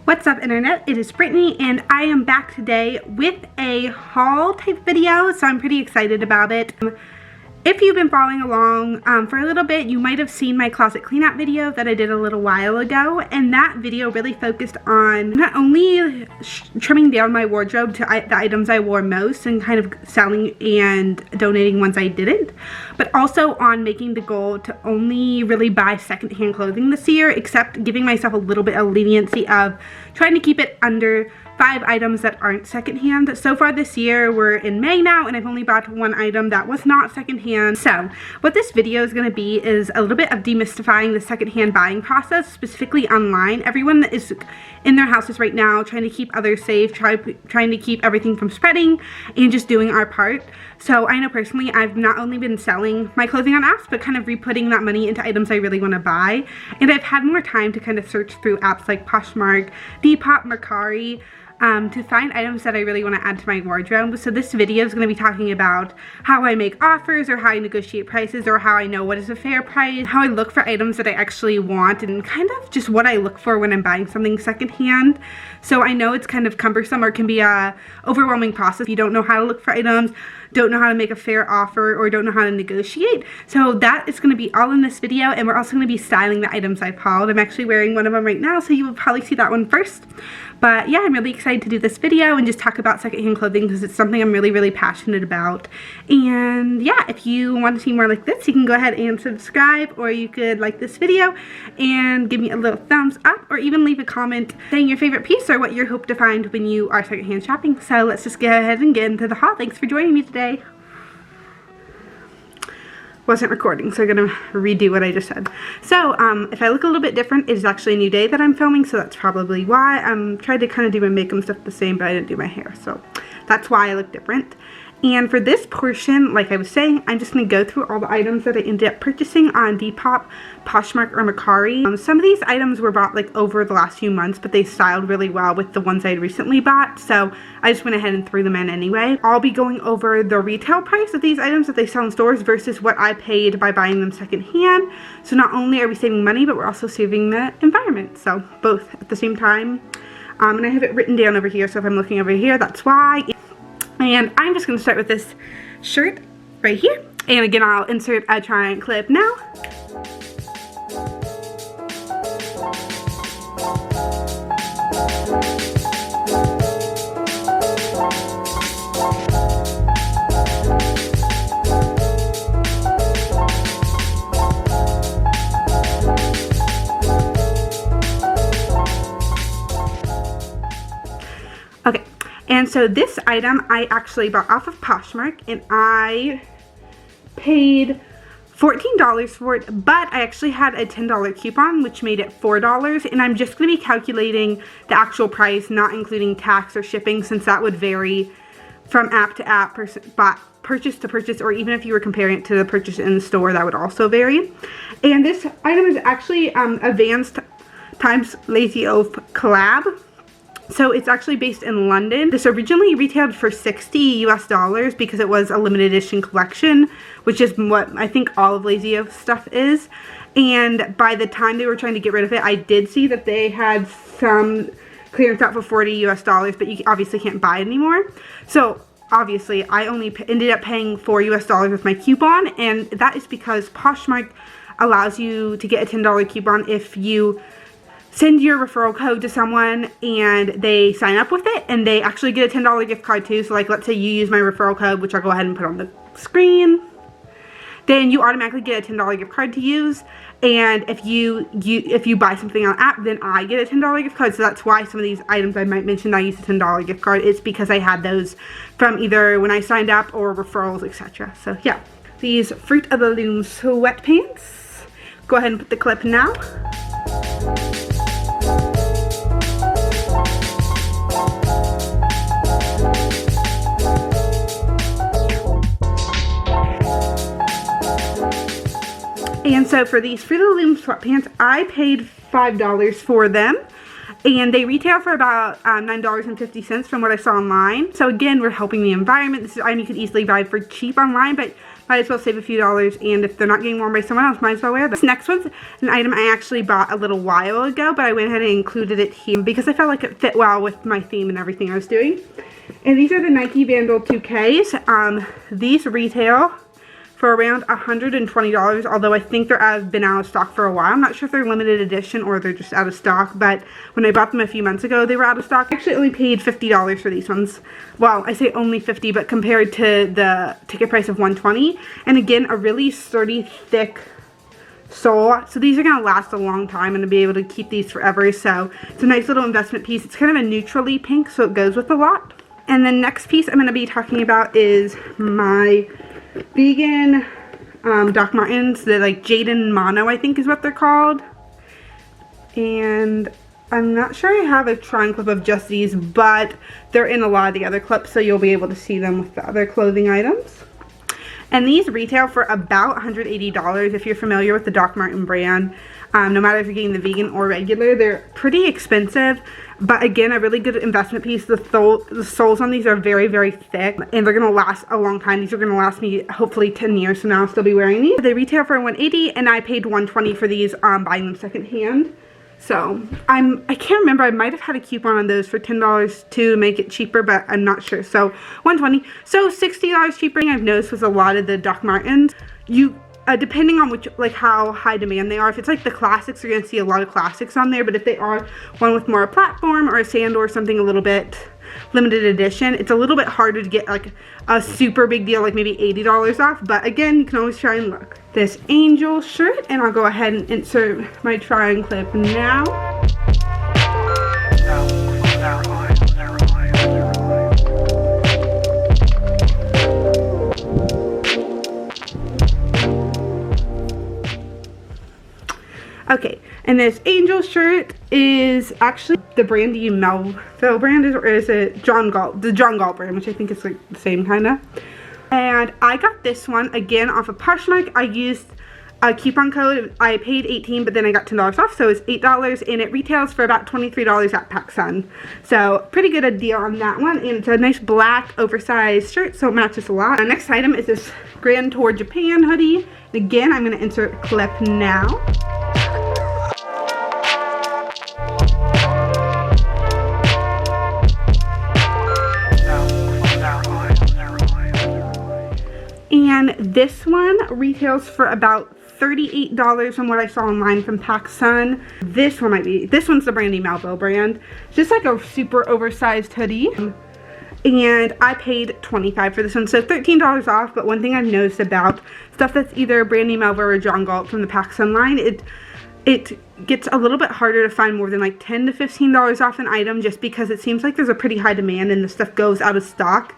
What's up, internet? It is Brittany and I am back today with a haul type video, so I'm pretty excited about it. If you've been following along for a little bit, you might have seen my closet cleanout video that I did a little while ago, and that video really focused on not only trimming down my wardrobe to the items I wore most and kind of selling and donating ones I didn't, but also on making the goal to only really buy secondhand clothing this year, except giving myself a little bit of leniency of trying to keep it under 5 items that aren't secondhand. So far this year, we're in May now, and I've only bought 1 item that was not secondhand. So what this video is going to be is a little bit of demystifying the secondhand buying process, specifically online. Everyone that is in their houses right now trying to keep others safe, trying to keep everything from spreading, and just doing our part. So I know personally I've not only been selling my clothing on apps, but kind of re-putting that money into items I really want to buy. And I've had more time to kind of search through apps like Poshmark, Depop, Mercari, to find items that I really want to add to my wardrobe. So this video is going to be talking about how I make offers, or how I negotiate prices, or how I know what is a fair price, how I look for items that I actually want, and kind of just what I look for when I'm buying something secondhand. So I know it's kind of cumbersome, or it can be a overwhelming process if you don't know how to look for items, don't know how to make a fair offer, or don't know how to negotiate. So that is going to be all in this video, and we're also going to be styling the items I've hauled. I'm actually wearing one of them right now, so you will probably see that one first. But yeah, I'm really excited to do this video and just talk about secondhand clothing because it's something I'm really passionate about. And yeah, if you want to see more like this, you can go ahead and subscribe, or you could like this video and give me a little thumbs up, or even leave a comment saying your favorite piece or what you hope to find when you are secondhand shopping. So let's just go ahead and get into the haul. Thanks for joining me today. Wasn't recording, so I'm gonna redo what I just said. So if I look a little bit different, it's actually a new day that I'm filming, so that's probably why. I'm trying to kind of do my makeup stuff the same, but I didn't do my hair, so that's why I look different. And for this portion, like I was saying, I'm just going to go through all the items that I ended up purchasing on Depop, Poshmark, or Mercari. Some of these items were bought like over the last few months, but they styled really well with the ones I had recently bought, so I just went ahead and threw them in anyway. I'll be going over the retail price of these items that they sell in stores versus what I paid by buying them secondhand. So not only are we saving money, but we're also saving the environment, so both at the same time. And I have it written down over here, so if I'm looking over here, that's why. And I'm just going to start with this shirt right here. And again, I'll insert a triangle clip now. Okay. And so this item I actually bought off of Poshmark, and I paid $14 for it, but I actually had a $10 coupon, which made it $4, and I'm just going to be calculating the actual price, not including tax or shipping, since that would vary from app to app, purchase to purchase, or even if you were comparing it to the purchase in the store, that would also vary. And this item is actually a Vans times Lazy Oaf collab. So it's actually based in London. This originally retailed for $60 US because it was a limited edition collection, which is what I think all of Lazy Oaf stuff is. And by the time they were trying to get rid of it, I did see that they had some clearance out for $40 US, but you obviously can't buy it anymore. So obviously I only ended up paying $4 US with my coupon, and that is because Poshmark allows you to get a $10 coupon if you send your referral code to someone and they sign up with it, and they actually get a $10 gift card too. So like, let's say you use my referral code, which I'll go ahead and put on the screen, then you automatically get a $10 gift card to use. And if you buy something on app, then I get a $10 gift card. So that's why some of these items I might mention I use a $10 gift card. It's because I had those from either when I signed up or referrals, etc. So yeah, these Fruit of the Loom sweatpants. Go ahead and put the clip now. And so for these Fruit of the Loom sweatpants, I paid $5 for them. And they retail for about $9.50 from what I saw online. So again, we're helping the environment. This is an item you could easily buy for cheap online, but might as well save a few dollars, and if they're not getting worn by someone else, might as well wear them. This next one's an item I actually bought a little while ago, but I went ahead and included it here because I felt like it fit well with my theme and everything I was doing. And these are the Nike Vandal 2Ks. These retail for around $120, although I think they've been out of stock for a while. I'm not sure if they're limited edition or they're just out of stock, but when I bought them a few months ago, they were out of stock. I actually only paid $50 for these ones. Well, I say only 50, but compared to the ticket price of $120. And again, a really sturdy, thick sole. So these are gonna last a long time. I'm gonna be able to keep these forever. So it's a nice little investment piece. It's kind of a neutrally pink, so it goes with a lot. And the next piece I'm going to be talking about is my vegan Doc Martens. They're like Jaden Mono, I think is what they're called. And I'm not sure I have a trying clip of just these, but they're in a lot of the other clips, so you'll be able to see them with the other clothing items. And these retail for about $180 if you're familiar with the Doc Marten brand. No matter if you're getting the vegan or regular, they're pretty expensive, but again, a really good investment piece. The soles on these are very, very thick, and they're going to last a long time. These are going to last me hopefully 10 years from now. I'll still be wearing these. They retail for $180, and I paid $120 for these buying them secondhand. So I can't remember, I might have had a coupon on those for $10 too to make it cheaper, but I'm not sure. So $120, so $60 cheaper. I've noticed with a lot of the Doc Martens, depending on which, like how high demand they are. If it's like the classics, you're gonna see a lot of classics on there, but if they are one with more a platform or a sand or something a little bit limited edition, it's a little bit harder to get like a super big deal, like maybe $80 off, but again, you can always try and look. This angel shirt, and I'll go ahead and insert my try-on clip now. Okay, and this angel shirt is actually the Brandy Melville brand, or is it John Galt? The John Galt brand, which I think is like the same kind of. And I got this one again off of Poshmark. I used a coupon code. I paid $18, but then I got $10 off, so it's $8, and it retails for about $23 at PacSun. So pretty good a deal on that one, and it's a nice black oversized shirt, so it matches a lot. Our next item is this Grand Tour Japan hoodie. Again, I'm going to insert a clip now. And this one retails for about $38 from what I saw online from PacSun. This one's the Brandy Melville brand. It's just like a super oversized hoodie. And I paid $25 for this one, so $13 off. But one thing I've noticed about stuff that's either Brandy Melville or John Galt from the PacSun line, it gets a little bit harder to find more than like $10 to $15 off an item, just because it seems like there's a pretty high demand and the stuff goes out of stock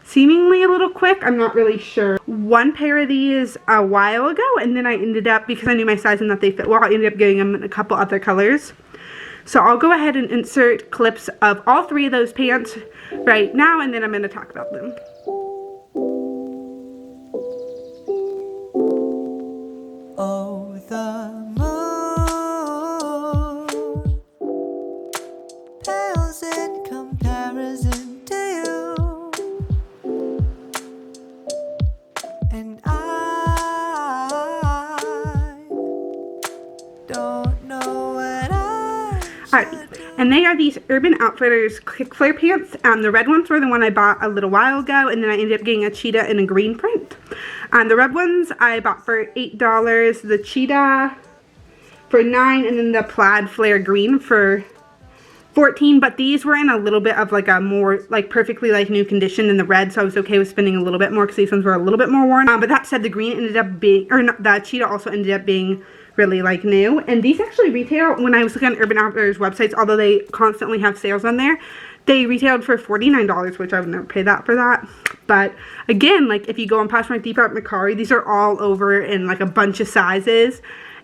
seemingly a little quick. I'm not really sure. One pair of these a while ago, and then I ended up, because I knew my size and that they fit well, I ended up getting them in a couple other colors. So I'll go ahead and insert clips of all three of those pants right now, and then I'm going to talk about them. Oh, the moon pales in comparison to you, and I don't know what I Alright, and they are these Urban Outfitters Kick Flare pants. The red ones were the one I bought a little while ago, and then I ended up getting a cheetah in a green print. The red ones I bought for $8, the cheetah for $9, and then the plaid flare green for $14. But these were in a little bit of like a more like perfectly like new condition than the red, so I was okay with spending a little bit more because these ones were a little bit more worn. But that said, the green ended up being, or not, the cheetah also ended up being really like new. And these actually retail, when I was looking at Urban Outfitters websites, although they constantly have sales on there, they retailed for $49, which I would never pay that for that. But again, like if you go on Poshmark, Depop, Mercari, these are all over in like a bunch of sizes.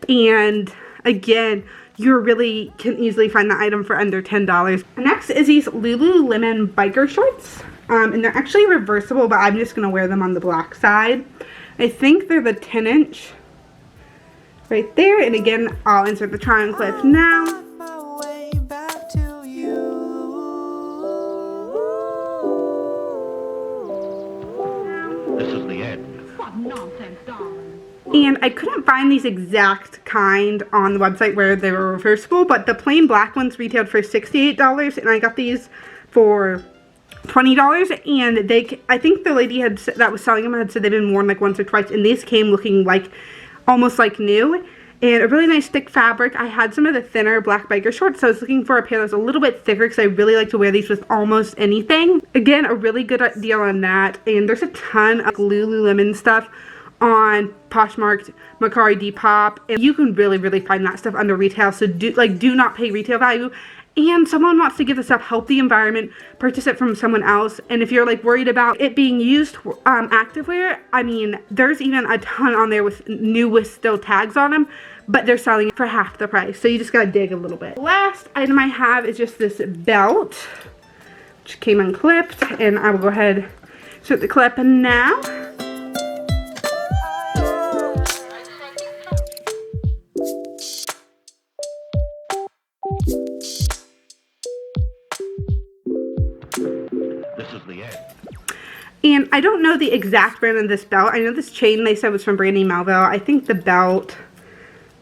And again, you really can easily find the item for under $10. Next is these Lululemon biker shorts. And they're actually reversible, but I'm just going to wear them on the black side. I think they're the 10-inch right there. And again, I'll insert the try-on clip now. And I couldn't find these exact kind on the website where they were reversible, but the plain black ones retailed for $68, and I got these for $20. And I think the lady that was selling them had said they've been worn like once or twice, and these came looking like almost like new. And a really nice thick fabric. I had some of the thinner black biker shorts, so I was looking for a pair that was a little bit thicker because I really like to wear these with almost anything. Again, a really good deal on that. And there's a ton of Lululemon stuff on Poshmark, Mercari, Depop, and you can really find that stuff under retail. So do not pay retail value. And someone wants to give this up, help the environment, purchase it from someone else. And if you're like worried about it being used activewear, I mean, there's even a ton on there with still tags on them, but they're selling it for half the price. So you just gotta dig a little bit. Last item I have is just this belt, which came unclipped, and I will go ahead and insert the clip now. And I don't know the exact brand of this belt. I know this chain they said was from Brandy Melville. I think the belt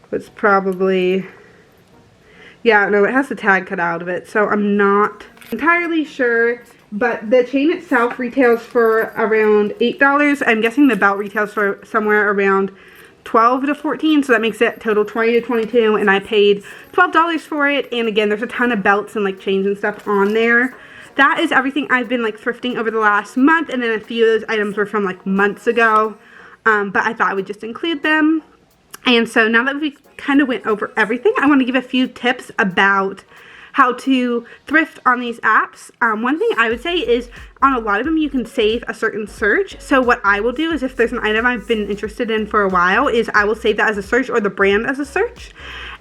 was probably, yeah, no, it has the tag cut out of it, so I'm not entirely sure. But the chain itself retails for around $8. I'm guessing the belt retails for somewhere around $12 to $14, so that makes it total $20 to $22, and I paid $12 for it. And again, there's a ton of belts and like chains and stuff on there. That is everything I've been like thrifting over the last month, and then a few of those items were from like months ago, but I thought I would just include them. And so now that we kind of went over everything, I want to give a few tips about how to thrift on these apps. One thing I would say is on a lot of them you can save a certain search. So what I will do is if there's an item I've been interested in for a while, is I will save that as a search or the brand as a search.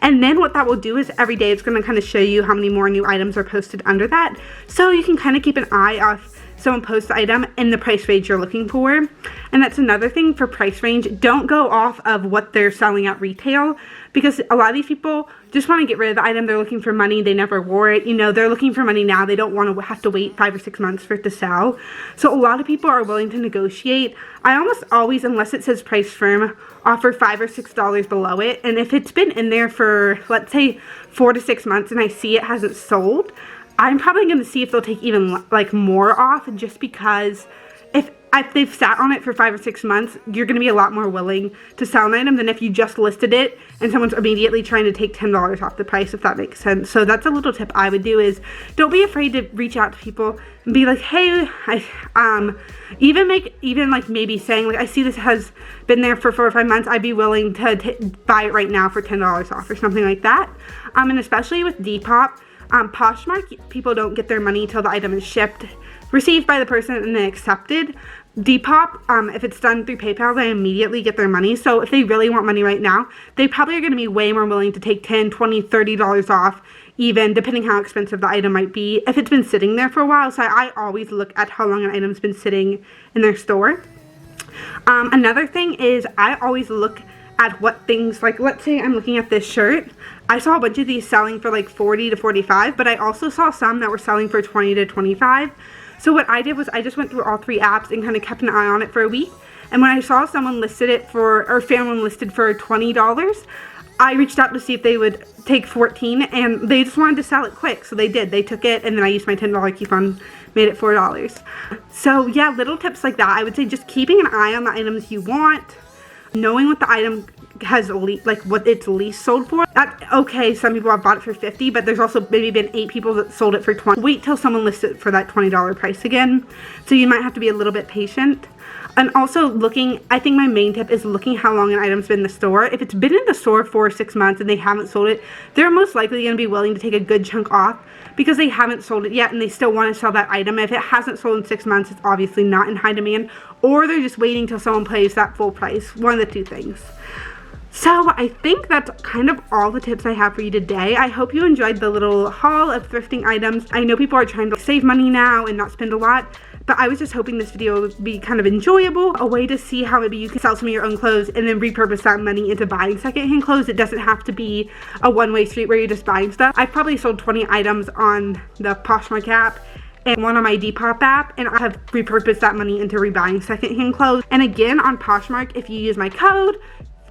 And then what that will do is every day it's going to kind of show you how many more new items are posted under that. So you can kind of keep an eye off someone posts the item and the price range you're looking for. And that's another thing for price range. Don't go off of what they're selling at retail, because a lot of these people just want to get rid of the item. They're looking for money. They never wore it. You know, they're looking for money now. They don't want to have to wait 5 or 6 months for it to sell. So a lot of people are willing to negotiate. I almost always, unless it says price firm, offer $5 or $6 below it. And if it's been in there for, let's say, 4 to 6 months and I see it hasn't sold, I'm probably going to see if they'll take even like more off, just because if they've sat on it for 5 or 6 months, you're going to be a lot more willing to sell an item than if you just listed it and someone's immediately trying to take $10 off the price, if that makes sense. So that's a little tip I would do, is don't be afraid to reach out to people and be like, hey, even like maybe saying like, I see this has been there for 4 or 5 months. I'd be willing to buy it right now for $10 off or something like that. And especially with Depop, Poshmark, people don't get their money till the item is shipped, received by the person, and then accepted. Depop, if it's done through PayPal, they immediately get their money. So if they really want money right now, they probably are going to be way more willing to take $10, $20, $30 off, even depending how expensive the item might be, if it's been sitting there for a while. So I always look at how long an item's been sitting in their store. Another thing is I always look at what things, like let's say I'm looking at this shirt. I saw a bunch of these selling for like $40 to $45, but I also saw some that were selling for $20 to $25. So what I did was I just went through all 3 apps and kind of kept an eye on it for a week. And when I saw someone listed it for, or found one listed for $20, I reached out to see if they would take $14, and they just wanted to sell it quick. So they did. They took it, and then I used my $10 coupon, made it $4. So yeah, little tips like that. I would say just keeping an eye on the items you want, knowing what the item has like what it's least sold for. That's okay, some people have bought it for $50, but there's also maybe been 8 people that sold it for $20. Wait till someone lists it for that $20 price again. So you might have to be a little bit patient. And also looking, I think my main tip is looking how long an item's been in the store. If it's been in the store for 6 months and they haven't sold it, they're most likely going to be willing to take a good chunk off because they haven't sold it yet and they still want to sell that item. If it hasn't sold in 6 months, it's obviously not in high demand, or they're just waiting till someone pays that full price. One of the two things. So I think that's kind of all the tips I have for you today. I hope you enjoyed the little haul of thrifting items. I know people are trying to save money now and not spend a lot, but I was just hoping this video would be kind of enjoyable, a way to see how maybe you can sell some of your own clothes and then repurpose that money into buying secondhand clothes. It doesn't have to be a one-way street where you're just buying stuff. I've probably sold 20 items on the Poshmark app, and one on my Depop app, and I have repurposed that money into rebuying secondhand clothes. And again, on Poshmark, if you use my code,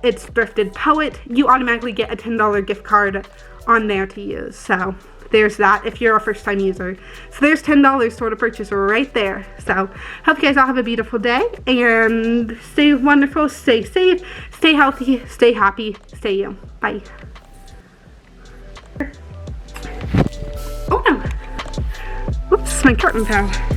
it's thriftedpoet, you automatically get a $10 gift card on there to use. So there's that if you're a first time user. So there's $10 toward a purchase right there. So hope you guys all have a beautiful day and stay wonderful, stay safe, stay healthy, stay happy, stay you. Bye. Oh no. Whoops, my curtain fell.